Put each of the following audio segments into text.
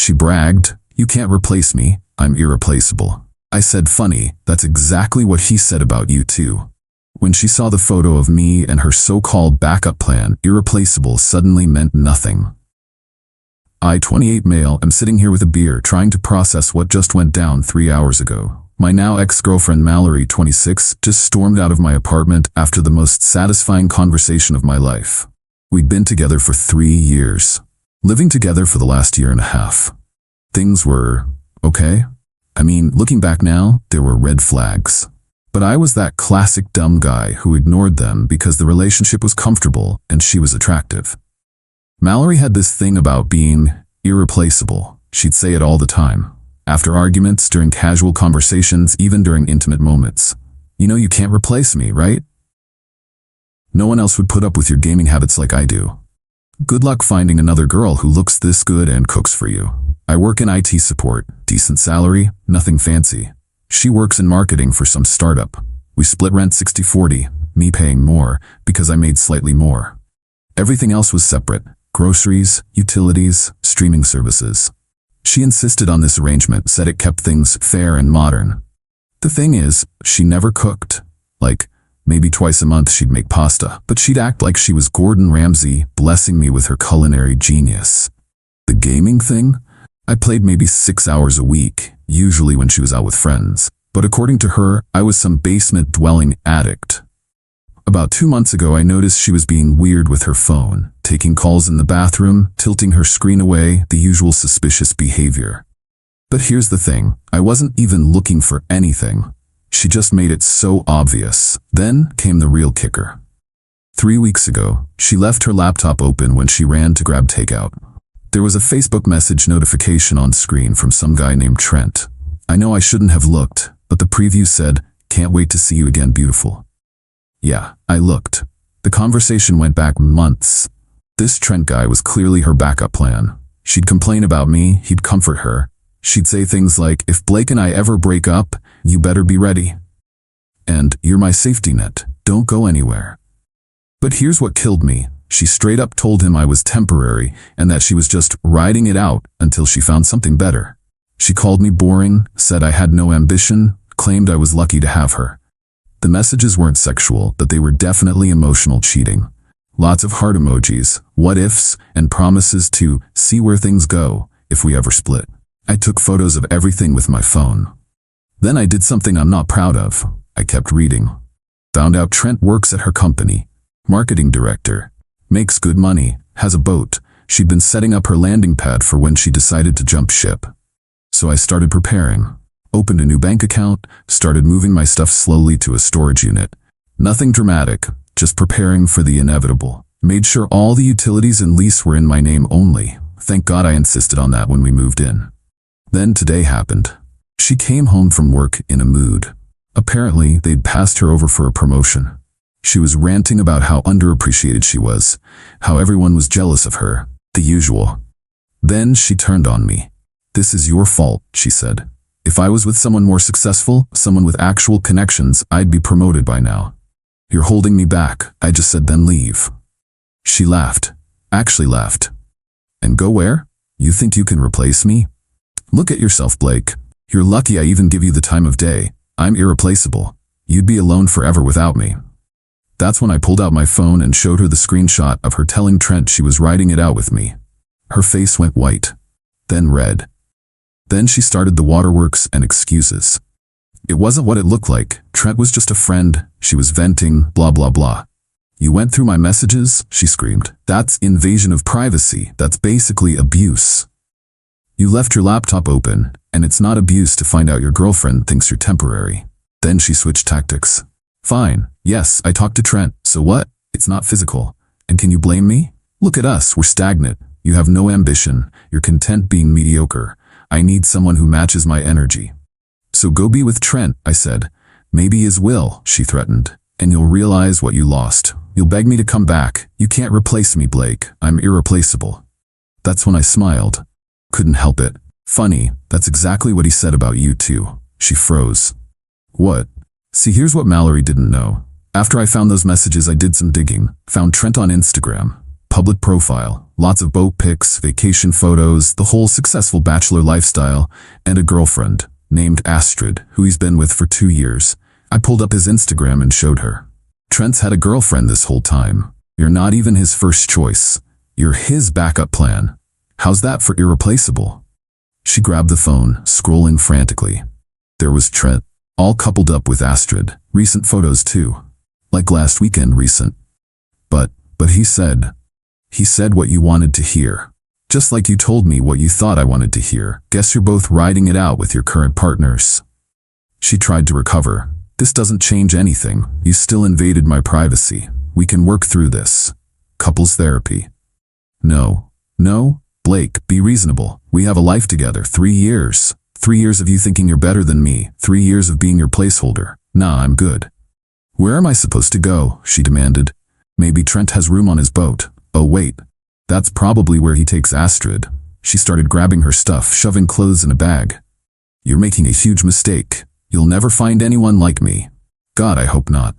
She bragged, "You can't replace me, I'm irreplaceable." I said, "Funny, that's exactly what he said about you too." When she saw the photo of me and her so-called backup plan, irreplaceable suddenly meant nothing. I, 28 male, am sitting here with a beer trying to process what just went down 3 hours ago. My now ex-girlfriend Mallory, 26, just stormed out of my apartment after the most satisfying conversation of my life. We'd been together for 3 years, living together for the last year and a half. Things were okay. I mean, looking back now, there were red flags. But I was that classic dumb guy who ignored them because the relationship was comfortable and she was attractive. Mallory had this thing about being irreplaceable. She'd say it all the time. After arguments, during casual conversations, even during intimate moments. "You know you can't replace me, right? No one else would put up with your gaming habits like I do. Good luck finding another girl who looks this good and cooks for you. I work in IT support, decent salary, nothing fancy. She works in marketing for some startup. We split rent 60-40, me paying more because I made slightly more. Everything else was separate. Groceries, utilities, streaming services. She insisted on this arrangement, said it kept things fair and modern. The thing is, she never cooked. Like, maybe twice a month she'd make pasta, but she'd act like she was Gordon Ramsay, blessing me with her culinary genius. The gaming thing? I played maybe 6 hours a week, usually when she was out with friends. But according to her, I was some basement-dwelling addict. About 2 months ago, I noticed she was being weird with her phone, taking calls in the bathroom, tilting her screen away, the usual suspicious behavior. But here's the thing, I wasn't even looking for anything. She just made it so obvious. Then came the real kicker. 3 weeks ago, she left her laptop open when she ran to grab takeout. There was a Facebook message notification on screen from some guy named Trent. I know I shouldn't have looked, but the preview said, "Can't wait to see you again, beautiful." Yeah, I looked. The conversation went back months. This Trent guy was clearly her backup plan. She'd complain about me, he'd comfort her. She'd say things like, "If Blake and I ever break up, you better be ready. And you're my safety net, don't go anywhere." But here's what killed me. She straight up told him I was temporary and that she was just riding it out until she found something better. She called me boring, said I had no ambition, claimed I was lucky to have her. The messages weren't sexual, but they were definitely emotional cheating. Lots of heart emojis, what ifs, and promises to see where things go if we ever split. I took photos of everything with my phone. Then I did something I'm not proud of. I kept reading. Found out Trent works at her company. Marketing director. Makes good money, has a boat. She'd been setting up her landing pad for when she decided to jump ship. So I started preparing. Opened a new bank account, started moving my stuff slowly to a storage unit. Nothing dramatic, just preparing for the inevitable. Made sure all the utilities and lease were in my name only. Thank God I insisted on that when we moved in. Then today happened. She came home from work in a mood. Apparently, they'd passed her over for a promotion. She was ranting about how underappreciated she was, how everyone was jealous of her, the usual. Then she turned on me. "This is your fault," she said. "If I was with someone more successful, someone with actual connections, I'd be promoted by now. You're holding me back." I just said, "Then leave." She laughed. Actually laughed. "And go where? You think you can replace me? Look at yourself, Blake. You're lucky I even give you the time of day. I'm irreplaceable. You'd be alone forever without me." That's when I pulled out my phone and showed her the screenshot of her telling Trent she was riding it out with me. Her face went white, then red. Then she started the waterworks and excuses. It wasn't what it looked like. Trent was just a friend. She was venting, blah blah blah. "You went through my messages?" she screamed. "That's invasion of privacy. That's basically abuse. You left your laptop open, and it's not abuse to find out your girlfriend thinks you're temporary." Then she switched tactics. "Fine, yes, I talked to Trent, so what? It's not physical. And can you blame me? Look at us, we're stagnant. You have no ambition. You're content being mediocre. I need someone who matches my energy." "So go be with Trent," I said. "Maybe his will," she threatened, "and you'll realize what you lost. You'll beg me to come back. You can't replace me, Blake. I'm irreplaceable." That's when I smiled. Couldn't help it. "Funny, that's exactly what he said about you too." She froze. "What?" See, here's what Mallory didn't know. After I found those messages, I did some digging. Found Trent on Instagram. Public profile. lots of boat pics, vacation photos, the whole successful bachelor lifestyle, and a girlfriend named Astrid, who he's been with for 2 years. I pulled up his Instagram and showed her. Trent's had a girlfriend this whole time. You're not even his first choice. You're his backup plan. How's that for irreplaceable? She grabbed the phone, scrolling frantically. There was Trent, all coupled up with Astrid. Recent photos too. Like last weekend recent. But he said what you wanted to hear. Just like you told me what you thought I wanted to hear. Guess you're both riding it out with your current partners. She tried to recover. This doesn't change anything. You still invaded my privacy. We can work through this. Couples therapy. No, Blake, be reasonable. We have a life together. 3 years. 3 years of you thinking you're better than me. 3 years of being your placeholder. Nah, I'm good. Where am I supposed to go? She demanded. Maybe Trent has room on his boat. Oh wait, that's probably where he takes Astrid. She started grabbing her stuff, shoving clothes in a bag. You're making a huge mistake. You'll never find anyone like me. God, I hope not.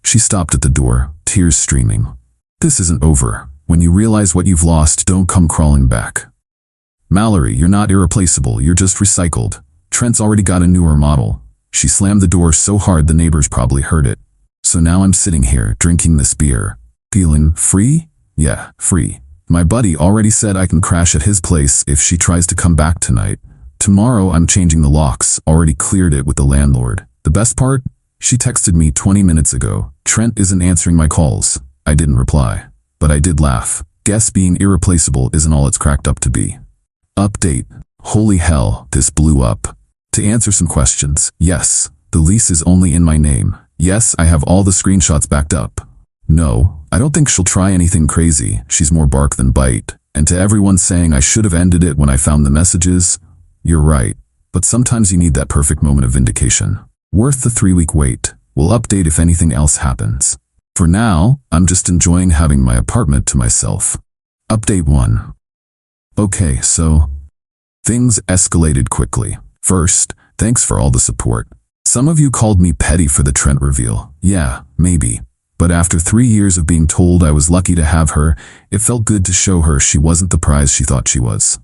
She stopped at the door, tears streaming. This isn't over. When you realize what you've lost, don't come crawling back. Mallory, you're not irreplaceable, you're just recycled. Trent's already got a newer model. She slammed the door so hard the neighbors probably heard it. So now I'm sitting here, drinking this beer. Feeling free? Yeah, free. My buddy already said I can crash at his place if she tries to come back tonight. Tomorrow I'm changing the locks, already cleared it with the landlord. The best part? She texted me 20 minutes ago. Trent isn't answering my calls. I didn't reply. But I did laugh. Guess being irreplaceable isn't all it's cracked up to be. Update. Holy hell, this blew up. To answer some questions, yes, the lease is only in my name. Yes, I have all the screenshots backed up. No, I don't think she'll try anything crazy. She's more bark than bite. And to everyone saying I should have ended it when I found the messages, you're right. But sometimes you need that perfect moment of vindication. Worth the 3-week wait. We'll update if anything else happens. For now, I'm just enjoying having my apartment to myself. Update 1. Okay, so things escalated quickly. First, thanks for all the support. Some of you called me petty for the Trent reveal. Yeah, maybe. But after 3 years of being told I was lucky to have her, it felt good to show her she wasn't the prize she thought she was.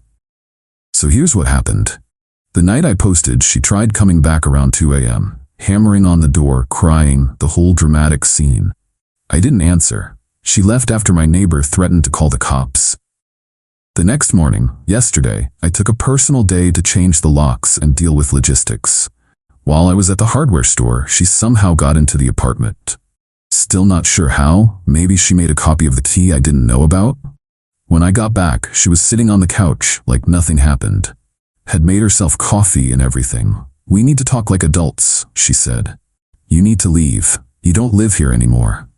So here's what happened. The night I posted, she tried coming back around 2 a.m., hammering on the door, crying, the whole dramatic scene. I didn't answer. She left after my neighbor threatened to call the cops. The next morning, yesterday, I took a personal day to change the locks and deal with logistics. While I was at the hardware store, she somehow got into the apartment. Still not sure how. Maybe she made a copy of the tea I didn't know about. When I got back, she was sitting on the couch like nothing happened. Had made herself coffee and everything. We need to talk like adults, she said. You need to leave. You don't live here anymore.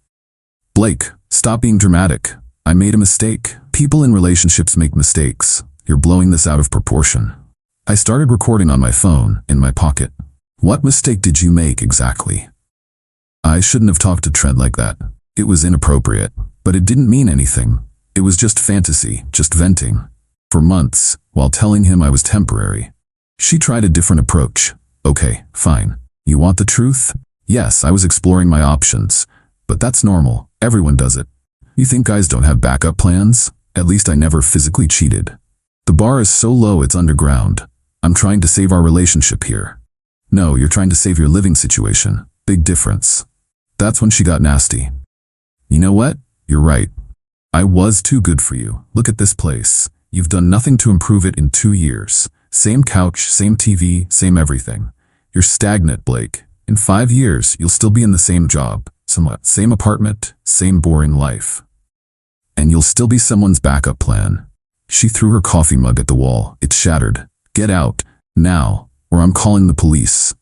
Blake, stop being dramatic. I made a mistake. People in relationships make mistakes. You're blowing this out of proportion. I started recording on my phone, in my pocket. What mistake did you make exactly? I shouldn't have talked to Trent like that. It was inappropriate, but it didn't mean anything. It was just fantasy, just venting. For months, while telling him I was temporary. She tried a different approach. Okay, fine. You want the truth? Yes, I was exploring my options. But that's normal. Everyone does it. You think guys don't have backup plans? At least I never physically cheated. The bar is so low it's underground. I'm trying to save our relationship here. No, you're trying to save your living situation. Big difference. That's when she got nasty. You know what? You're right. I was too good for you. Look at this place. You've done nothing to improve it in 2 years. Same couch, same TV, same everything. You're stagnant, Blake. In 5 years, you'll still be in the same job, somewhat, same apartment, same boring life. And you'll still be someone's backup plan. She threw her coffee mug at the wall. It shattered. Get out, now, or I'm calling the police.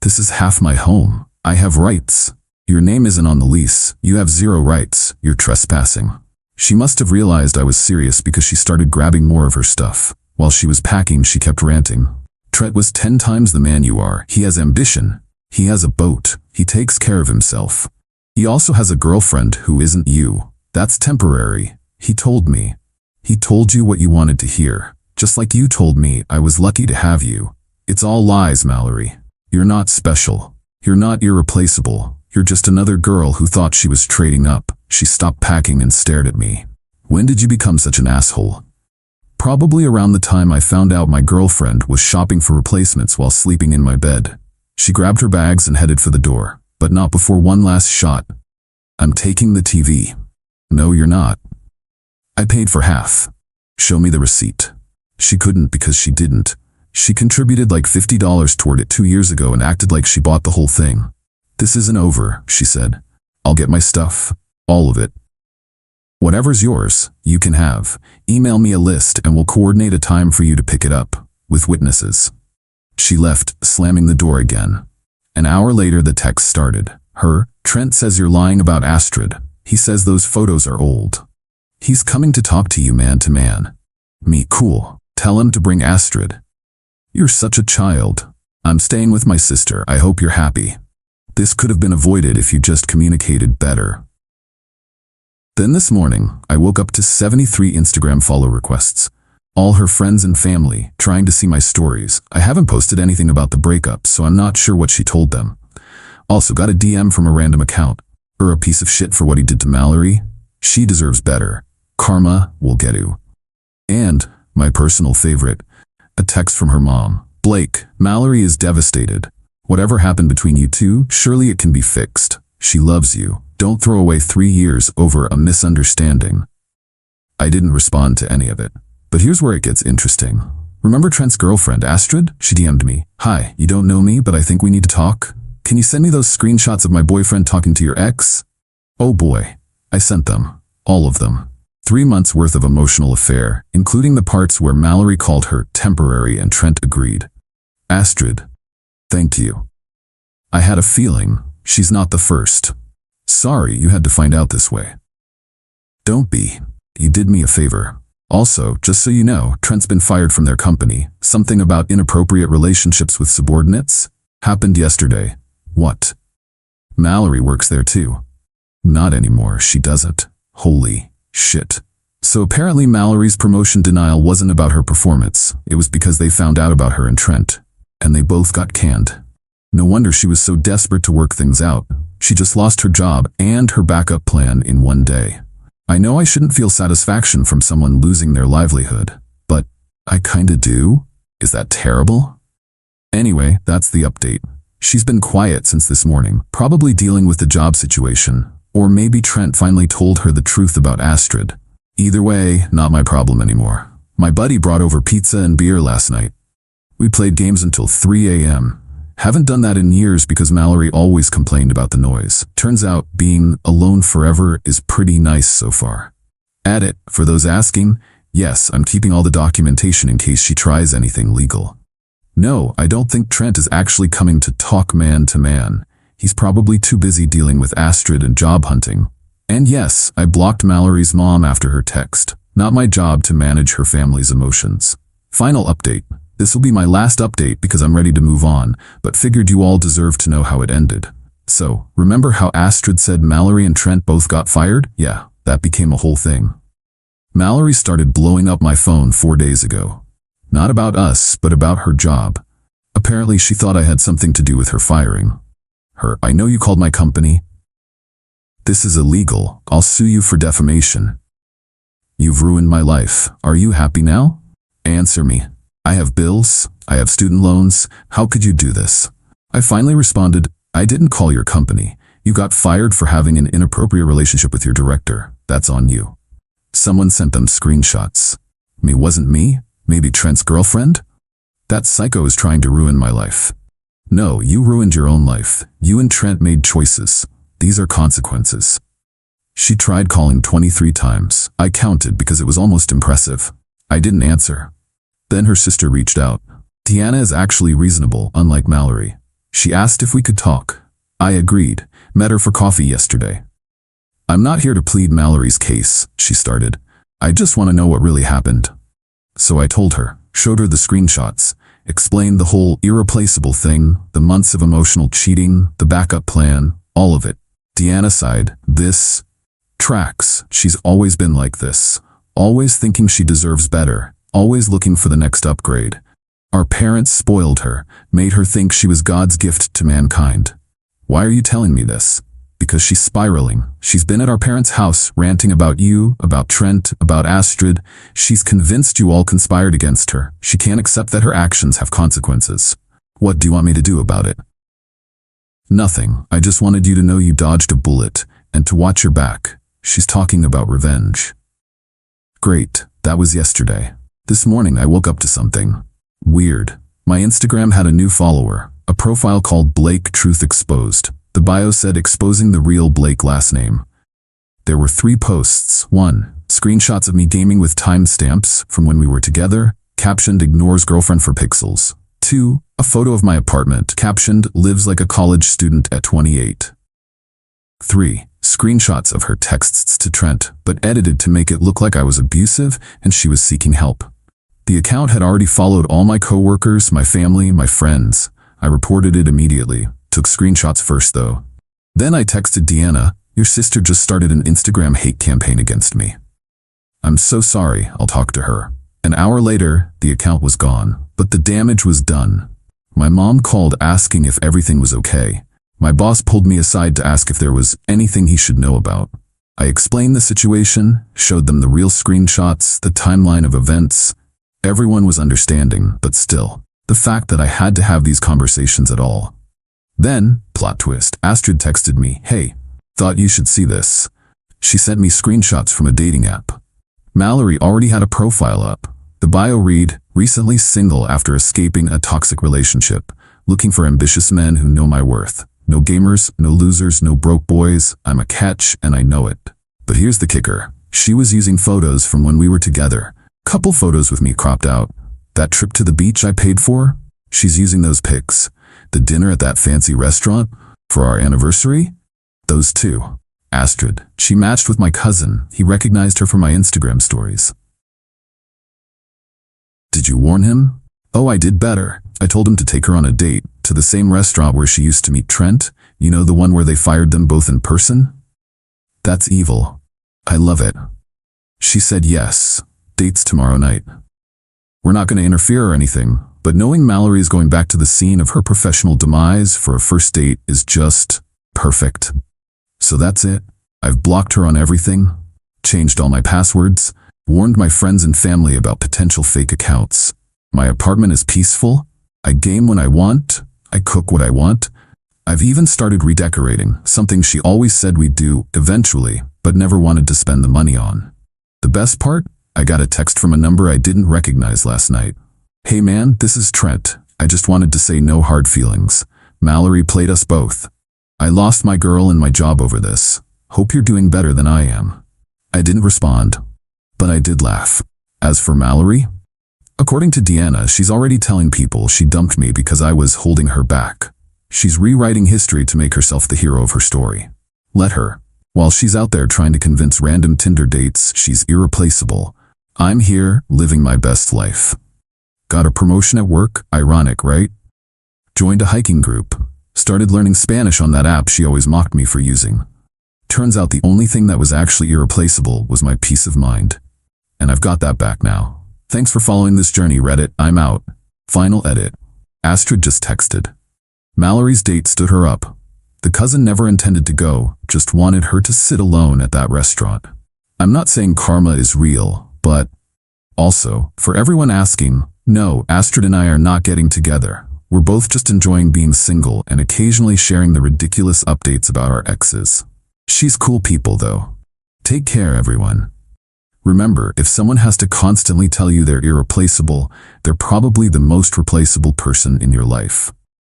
This is half my home. I have rights. Your name isn't on the lease. You have 0 rights. You're trespassing. She must have realized I was serious because she started grabbing more of her stuff. While she was packing, she kept ranting. Trent was 10 times the man you are. He has ambition. He has a boat. He takes care of himself. He also has a girlfriend who isn't you. That's temporary. He told me. He told you what you wanted to hear. Just like you told me I was lucky to have you. It's all lies, Mallory. You're not special. You're not irreplaceable. You're just another girl who thought she was trading up. She stopped packing and stared at me. When did you become such an asshole? Probably around the time I found out my girlfriend was shopping for replacements while sleeping in my bed. She grabbed her bags and headed for the door, but not before one last shot. I'm taking the TV. No, you're not. I paid for half. Show me the receipt. She couldn't because she didn't. She contributed like $50 toward it 2 years ago and acted like she bought the whole thing. This isn't over, she said. I'll get my stuff. All of it. Whatever's yours, you can have. Email me a list and we'll coordinate a time for you to pick it up, with witnesses. She left, slamming the door again. An hour later the text started. Trent says you're lying about Astrid. He says those photos are old. He's coming to talk to you man to man. Me, cool. Tell him to bring Astrid. You're such a child. I'm staying with my sister. I hope you're happy. This could have been avoided if you just communicated better. Then this morning, I woke up to 73 Instagram follow requests. All her friends and family, trying to see my stories. I haven't posted anything about the breakup, so I'm not sure what she told them. Also got a DM from a random account. A piece of shit for what he did to Mallory. She deserves better. Karma will get you. And, my personal favorite, a text from her mom. Blake, Mallory is devastated. Whatever happened between you two, surely it can be fixed. She loves you. Don't throw away 3 years over a misunderstanding. I didn't respond to any of it. But here's where it gets interesting. Remember Trent's girlfriend, Astrid? She DM'd me. Hi, you don't know me, but I think we need to talk. Can you send me those screenshots of my boyfriend talking to your ex? Oh boy. I sent them. All of them. 3 months worth of emotional affair, including the parts where Mallory called her temporary and Trent agreed. Astrid. Thank you. I had a feeling. She's not the first. Sorry you had to find out this way. Don't be. You did me a favor. Also, just so you know, Trent's been fired from their company. Something about inappropriate relationships with subordinates? Happened yesterday. What? Mallory works there too. Not anymore, she doesn't. Holy shit. So apparently Mallory's promotion denial wasn't about her performance. It was because they found out about her and Trent. And they both got canned. No wonder she was so desperate to work things out. She just lost her job and her backup plan in one day. I know I shouldn't feel satisfaction from someone losing their livelihood, but I kinda do. Is that terrible? Anyway, that's the update. She's been quiet since this morning, probably dealing with the job situation. Or maybe Trent finally told her the truth about Astrid. Either way, not my problem anymore. My buddy brought over pizza and beer last night. We played games until 3 a.m. Haven't done that in years because Mallory always complained about the noise. Turns out being alone forever is pretty nice so far. Add it, for those asking, yes, I'm keeping all the documentation in case she tries anything legal. No, I don't think Trent is actually coming to talk man to man. He's probably too busy dealing with Astrid and job hunting. And yes, I blocked Mallory's mom after her text. Not my job to manage her family's emotions. Final update. This will be my last update because I'm ready to move on, but figured you all deserve to know how it ended. So, remember how Astrid said Mallory and Trent both got fired? Yeah, that became a whole thing. Mallory started blowing up my phone 4 days ago. Not about us, but about her job. Apparently she thought I had something to do with her firing. I know you called my company. This is illegal. I'll sue you for defamation. You've ruined my life. Are you happy now? Answer me. I have bills. I have student loans. How could you do this? I finally responded, I didn't call your company. You got fired for having an inappropriate relationship with your director. That's on you. Someone sent them screenshots. Me wasn't me? Maybe Trent's girlfriend? That psycho is trying to ruin my life. No, you ruined your own life. You and Trent made choices. These are consequences. She tried calling 23 times. I counted because it was almost impressive. I didn't answer. Then her sister reached out. Deanna is actually reasonable, unlike Mallory. She asked if we could talk. I agreed. Met her for coffee yesterday. I'm not here to plead Mallory's case, she started. I just want to know what really happened. So I told her, showed her the screenshots, explained the whole irreplaceable thing, the months of emotional cheating, the backup plan, all of it. Deanna sighed. This tracks. She's always been like this. Always thinking she deserves better. Always looking for the next upgrade. Our parents spoiled her, made her think she was God's gift to mankind. Why are you telling me this? Because she's spiraling. She's been at our parents' house ranting about you, about Trent, about Astrid. She's convinced you all conspired against her. She can't accept that her actions have consequences. What do you want me to do about it? Nothing. I just wanted you to know you dodged a bullet and to watch your back. She's talking about revenge. Great. That was yesterday. This morning I woke up to something weird. My Instagram had a new follower, a profile called Blake Truth Exposed. The bio said exposing the real Blake last name. There were 3 posts. 1. Screenshots of me gaming with timestamps from when we were together, captioned ignores girlfriend for pixels. 2. A photo of my apartment, captioned lives like a college student at 28. 3. Screenshots of her texts to Trent, but edited to make it look like I was abusive and she was seeking help. The account had already followed all my coworkers, my family, my friends. I reported it immediately. Took screenshots first though. Then I texted Deanna, your sister just started an Instagram hate campaign against me. I'm so sorry, I'll talk to her. An hour later, the account was gone, but the damage was done. My mom called asking if everything was okay. My boss pulled me aside to ask if there was anything he should know about. I explained the situation, showed them the real screenshots, the timeline of events. Everyone was understanding, but still, the fact that I had to have these conversations at all. Then, plot twist, Astrid texted me, hey, thought you should see this. She sent me screenshots from a dating app. Mallory already had a profile up. The bio read, recently single after escaping a toxic relationship, looking for ambitious men who know my worth. No gamers, no losers, no broke boys. I'm a catch and I know it. But here's the kicker. She was using photos from when we were together. Couple photos with me cropped out. That trip to the beach I paid for? She's using those pics. The dinner at that fancy restaurant for our anniversary? Those 2. Astrid. She matched with my cousin. He recognized her from my Instagram stories. Did you warn him? Oh, I did better. I told him to take her on a date to the same restaurant where she used to meet Trent. You know, the one where they fired them both in person? That's evil. I love it. She said yes. Dates tomorrow night. We're not going to interfere or anything. But knowing Mallory is going back to the scene of her professional demise for a first date is just perfect. So that's it. I've blocked her on everything, changed all my passwords, warned my friends and family about potential fake accounts. My apartment is peaceful. I game when I want. I cook what I want. I've even started redecorating, something she always said we'd do eventually, but never wanted to spend the money on. The best part? I got a text from a number I didn't recognize last night. Hey man, this is Trent. I just wanted to say no hard feelings. Mallory played us both. I lost my girl and my job over this. Hope you're doing better than I am. I didn't respond, but I did laugh. As for Mallory, according to Deanna, she's already telling people she dumped me because I was holding her back. She's rewriting history to make herself the hero of her story. Let her. While she's out there trying to convince random Tinder dates she's irreplaceable, I'm here living my best life. Got a promotion at work, ironic, right? Joined a hiking group. Started learning Spanish on that app she always mocked me for using. Turns out the only thing that was actually irreplaceable was my peace of mind. And I've got that back now. Thanks for following this journey, Reddit. I'm out. Final edit. Astrid just texted. Mallory's date stood her up. The cousin never intended to go, just wanted her to sit alone at that restaurant. I'm not saying karma is real, but also, for everyone asking, no, Astrid and I are not getting together. We're both just enjoying being single and occasionally sharing the ridiculous updates about our exes. She's cool people though. Take care, everyone. Remember, if someone has to constantly tell you they're irreplaceable, they're probably the most replaceable person in your life.